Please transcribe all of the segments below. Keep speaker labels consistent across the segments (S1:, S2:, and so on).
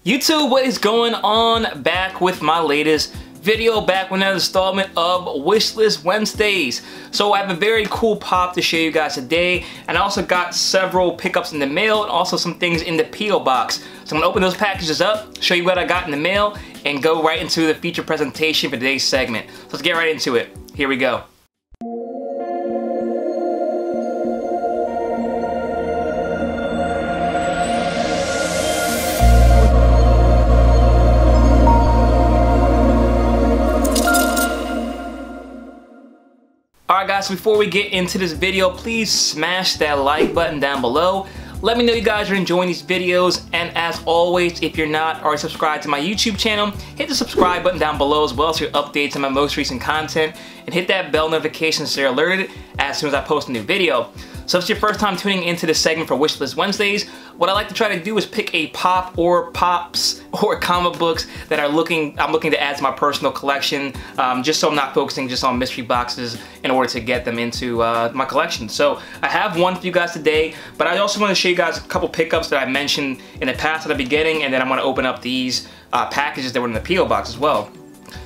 S1: YouTube, what is going on? Back with my latest video, back with another installment of Wishlist Wednesdays. So I have a very cool pop to show you guys today, and I also got several pickups in the mail and also some things in the P.O. box. So I'm gonna open those packages up, show you what I got in the mail, and go right into the feature presentation for today's segment. So let's get right into it. Here we go. Alright guys, before we get into this video, please smash that like button down below. Let me know you guys are enjoying these videos, and as always, if you're not already subscribed to my YouTube channel, hit the subscribe button down below as well as your updates on my most recent content, and hit that bell notification so you're alerted as soon as I post a new video. So if it's your first time tuning into this segment for Wishlist Wednesdays, what I like to try to do is pick a pop or pops or comic books that I'm looking to add to my personal collection, just so I'm not focusing just on mystery boxes in order to get them into my collection. So I have one for you guys today, but I also want to show you guys a couple pickups that I mentioned in the past at the beginning, and then I'm going to open up these packages that were in the P.O. box as well.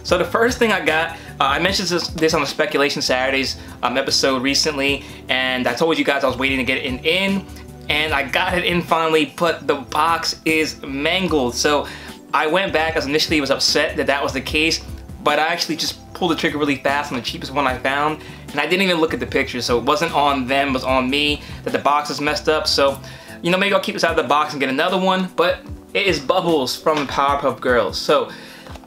S1: So the first thing I got, I mentioned this on the Speculation Saturdays episode recently, and I told you guys I was waiting to get it in, and I got it in finally, but the box is mangled. So I went back, as initially was upset that was the case, but I actually just pulled the trigger really fast on the cheapest one I found, and I didn't even look at the picture, so it wasn't on them, it was on me that the box is messed up. So, you know, maybe I'll keep this out of the box and get another one, but it is Bubbles from Powerpuff Girls. So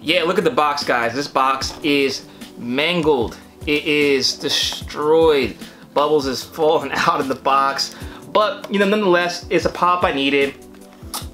S1: yeah, look at the box, guys. This box is mangled. It is destroyed. Bubbles is falling out of the box. But, you know, nonetheless, it's a pop I needed.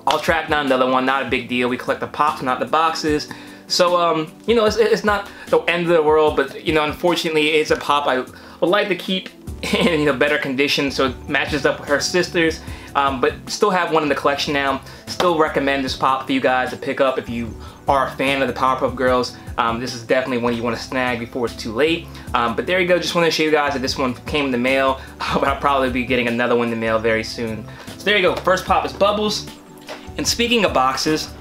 S1: I'll track down another one, not a big deal. We collect the pops, not the boxes. So, you know, it's not the end of the world, but, you know, unfortunately, it's a pop I would like to keep in, you know, better condition so it matches up with her sisters. But still have one in the collection now. Still recommend this pop for you guys to pick up if you are a fan of the Powerpuff Girls. This is definitely one you want to snag before it's too late. But there you go, just want to show you guys that this one came in the mail, but I'll probably be getting another one in the mail very soon. So there you go, first pop is Bubbles. And speaking of boxes,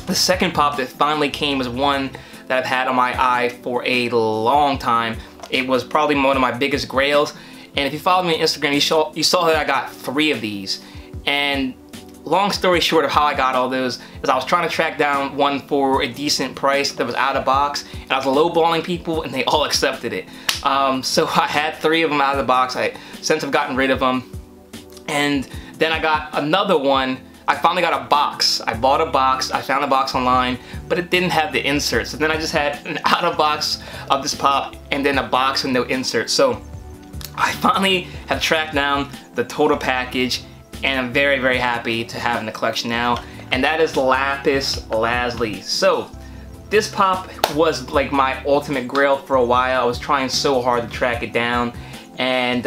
S1: the second pop that finally came was one that I've had on my eye for a long time. It was probably one of my biggest grails. And if you followed me on Instagram, you saw that I got 3 of these. And long story short of how I got all those is I was trying to track down one for a decent price that was out of box, and I was lowballing people and they all accepted it. So I had 3 of them out of the box. Since I've gotten rid of them. And then I got another one. I finally got a box. I bought a box. I found a box online, but it didn't have the insert. So then I just had an out of box of this pop and then a box with no insert. So I finally have tracked down the total package, and I'm very, very happy to have in the collection now, and that is Lapis Lazuli. So this pop was like my ultimate grail for a while. I was trying so hard to track it down, and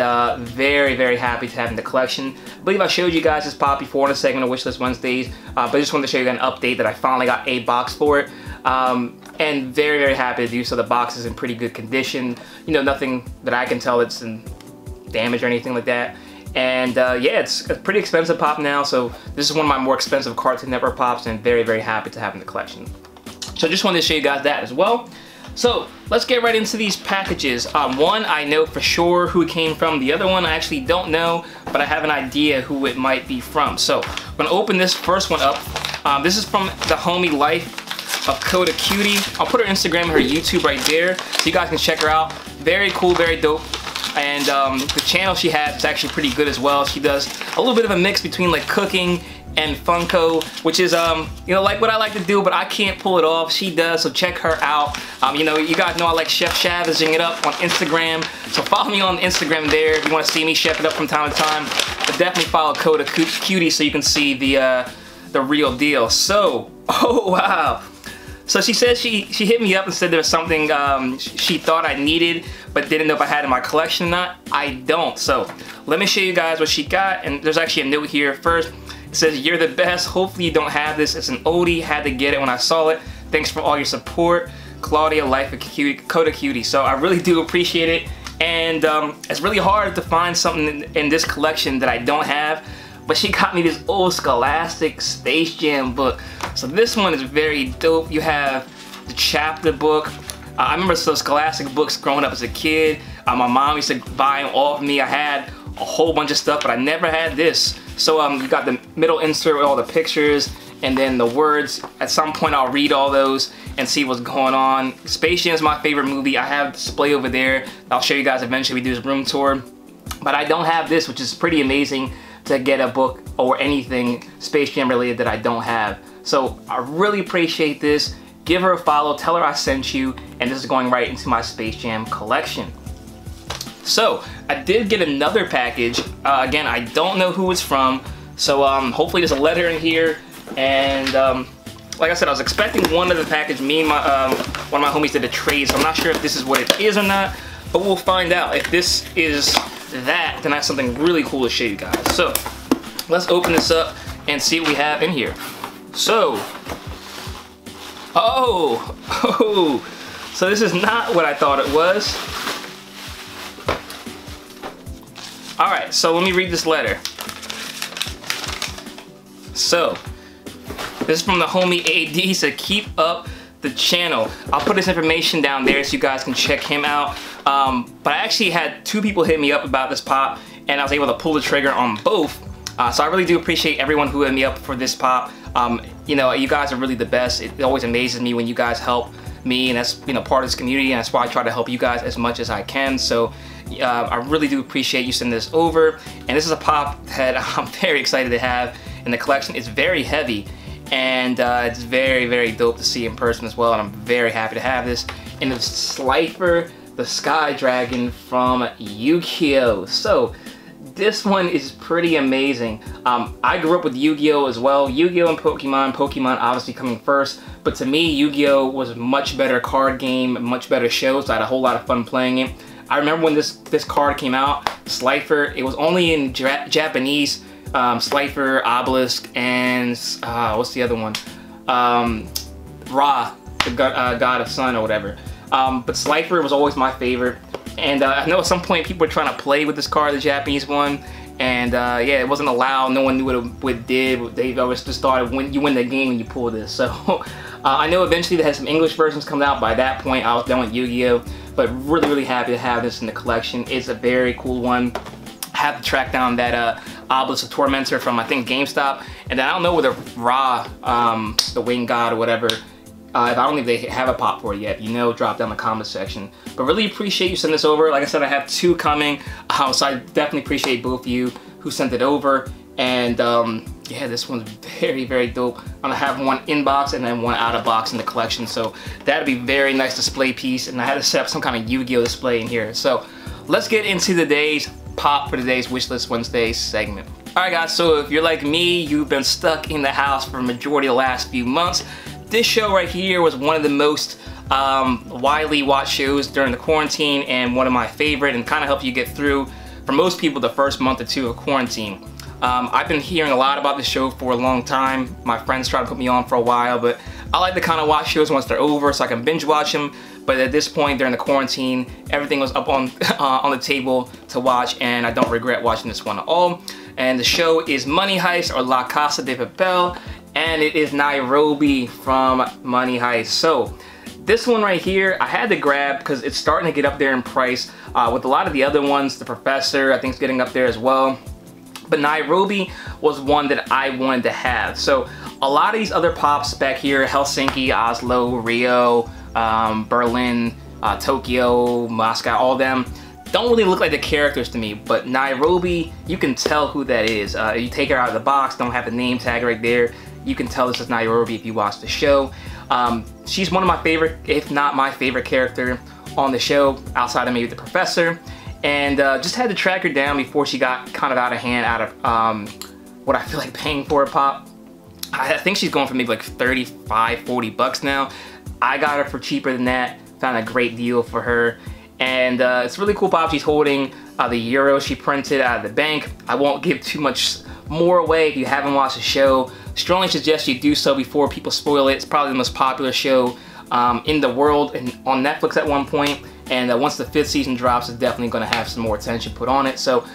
S1: very, very happy to have in the collection. I believe I showed you guys this pop before in a segment of Wishlist Wednesdays, but I just wanted to show you an update that I finally got a box for it. And very, very happy to do so. The box is in pretty good condition. You know, nothing that I can tell that's in damage or anything like that. And yeah, it's a pretty expensive pop now, so this is one of my more expensive Cartoon Network pops, and very, very happy to have in the collection. So I just wanted to show you guys that as well. So let's get right into these packages. One I know for sure who it came from. The other one I actually don't know, but I have an idea who it might be from. So I'm gonna open this first one up. This is from the homie Life of Coda Cutie. I'll put her Instagram and her YouTube right there so you guys can check her out. Very cool, very dope. And the channel she has is actually pretty good as well. She does a little bit of a mix between like cooking and Funko, which is you know, like what I like to do, but I can't pull it off. She does, so check her out. You know, you guys know I like Chef Shavaging it up on Instagram, so follow me on Instagram there if you want to see me chef it up from time to time. But definitely follow Coda Cutie so you can see the real deal. So, oh wow. So she said she hit me up and said there was something she thought I needed, but didn't know if I had in my collection or not. I don't. So let me show you guys what she got. And there's actually a note here first. It says, "You're the best. Hopefully you don't have this. It's an oldie. Had to get it when I saw it. Thanks for all your support. Claudia, Life of Coda Cutie." So I really do appreciate it. And it's really hard to find something in this collection that I don't have. But she got me this old Scholastic Space Jam book. So this one is very dope. You have the chapter book. I remember those Scholastic books growing up as a kid. My mom used to buy them off me. I had a whole bunch of stuff, but I never had this. So you got the middle insert with all the pictures and then the words. At some point I'll read all those and see what's going on. Space Jam is my favorite movie. I have a display over there. I'll show you guys eventually. We do this room tour. But I don't have this, which is pretty amazing to get a book or anything Space Jam related that I don't have. So I really appreciate this. Give her a follow, tell her I sent you, and this is going right into my Space Jam collection. So I did get another package. Again, I don't know who it's from, so hopefully there's a letter in here. And like I said, I was expecting one of the package. Me and one of my homies did a trade, so I'm not sure if this is what it is or not, but we'll find out. If this is that, then I have something really cool to show you guys. So let's open this up and see what we have in here. So, so this is not what I thought it was. All right, so let me read this letter. So, this is from the homie AD. He said, keep up the channel. I'll put this information down there so you guys can check him out. But I actually had 2 people hit me up about this pop, and I was able to pull the trigger on both. So I really do appreciate everyone who hit me up for this pop. You know, you guys are really the best. It always amazes me when you guys help me, and that's, you know, part of this community, and that's why I try to help you guys as much as I can. So I really do appreciate you sending this over. And this is a pop that I'm very excited to have in the collection. It's very heavy, and it's very, very dope to see in person as well, and I'm very happy to have this. And it's Slifer, the Sky Dragon from Yu-Gi-Oh! So this one is pretty amazing. I grew up with Yu-Gi-Oh! As well. Yu-Gi-Oh! and Pokemon obviously coming first, but to me, Yu-Gi-Oh! Was a much better card game, much better show, so I had a whole lot of fun playing it. I remember when this card came out, Slifer, it was only in Japanese. Slifer, Obelisk, and what's the other one? Ra, the god of sun or whatever. But Slifer was always my favorite. And I know at some point people were trying to play with this card, the Japanese one, and yeah, it wasn't allowed. No one knew what it did. They always just thought when you win the game when you pull this. So I know eventually they had some English versions come out. By that point, I was done with Yu-Gi-Oh! But really, really happy to have this in the collection. It's a very cool one. I have to track down that Obelisk of Tormentor from, I think, GameStop. And then I don't know whether Ra, the Winged God or whatever, I don't think they have a pop for it yet. You know, drop down in the comments section. But really appreciate you sending this over. Like I said, I have 2 coming. So I definitely appreciate both of you who sent it over. And yeah, this one's very, very dope. I'm gonna have one in box and then one out of box in the collection. So that'd be very nice display piece. And I had to set up some kind of Yu-Gi-Oh! Display in here. So let's get into today's pop for today's Wishlist Wednesday segment. Alright guys, so if you're like me, you've been stuck in the house for the majority of the last few months. This show right here was one of the most widely watched shows during the quarantine, and one of my favorite, and kind of helped you get through, for most people, the first month or 2 of quarantine. I've been hearing a lot about this show for a long time. My friends try to put me on for a while, but I like to kind of watch shows once they're over so I can binge watch them. But at this point during the quarantine, everything was up on the table to watch, and I don't regret watching this one at all. And the show is Money Heist, or La Casa de Papel, and it is Nairobi from Money Heist. So this one right here, I had to grab because it's starting to get up there in price with a lot of the other ones. The Professor, I think, is getting up there as well. But Nairobi was one that I wanted to have. So a lot of these other pops back here, Helsinki, Oslo, Rio, Berlin, Tokyo, Moscow, all them, don't really look like the characters to me. But Nairobi, you can tell who that is. You take her out of the box, don't have the name tag right there. You can tell this is Nairobi if you watch the show. She's one of my favorite, if not my favorite character on the show, outside of maybe the Professor. And just had to track her down before she got kind of out of hand, out of what I feel like paying for a pop. I think she's going for maybe like 35, 40 bucks now. I got her for cheaper than that. Found a great deal for her. And it's a really cool pop. She's holding the euros she printed out of the bank. I won't give too much more away if you haven't watched the show. Strongly suggest you do so before people spoil it. It's probably the most popular show in the world and on Netflix at one point. And once the 5th season drops, it's definitely going to have some more attention put on it. So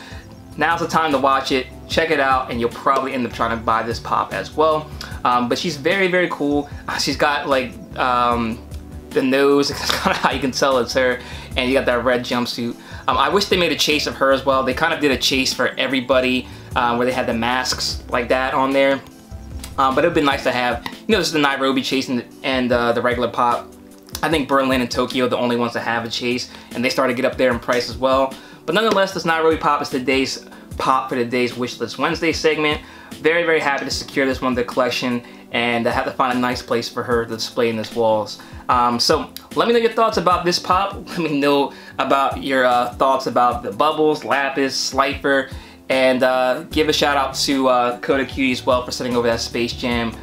S1: now's the time to watch it. check it out, and you'll probably end up trying to buy this pop as well. But she's very, very cool. She's got like the nose, that's kind of how you can tell it's her, and you got that red jumpsuit. I wish they made a chase of her as well. They kind of did a chase for everybody where they had the masks like that on there. But it would be nice to have, you know, this is the Nairobi chase and the regular pop. I think Berlin and Tokyo are the only ones that have a chase, and they started to get up there in price as well. But nonetheless, this Nairobi pop is today's pop for today's Wishlist Wednesday segment. Very, very happy to secure this one to the collection, and I had to find a nice place for her to display in this walls. So let me know your thoughts about this pop. Let me know about your thoughts about the Bubbles, Lapis, Slifer, and give a shout out to Coda Cutie as well for sending over that Space Jam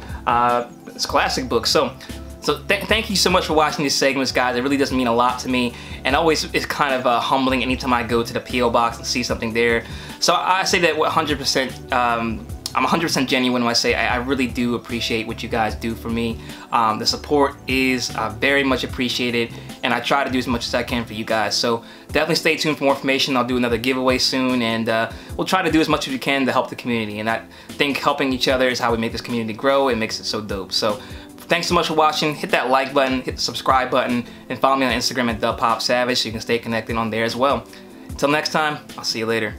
S1: it's classic book. So thank you so much for watching these segments, guys. It really does mean a lot to me, and always it's kind of humbling anytime I go to the P.O. box and see something there. So I say that 100%. I'm 100% genuine when I say I really do appreciate what you guys do for me. The support is very much appreciated, and I try to do as much as I can for you guys. So definitely stay tuned for more information. I'll do another giveaway soon, and we'll try to do as much as we can to help the community. And I think helping each other is how we make this community grow. It makes it so dope. So thanks so much for watching. Hit that like button, hit the subscribe button, and follow me on Instagram at ThePopSavage so you can stay connected on there as well. Until next time, I'll see you later.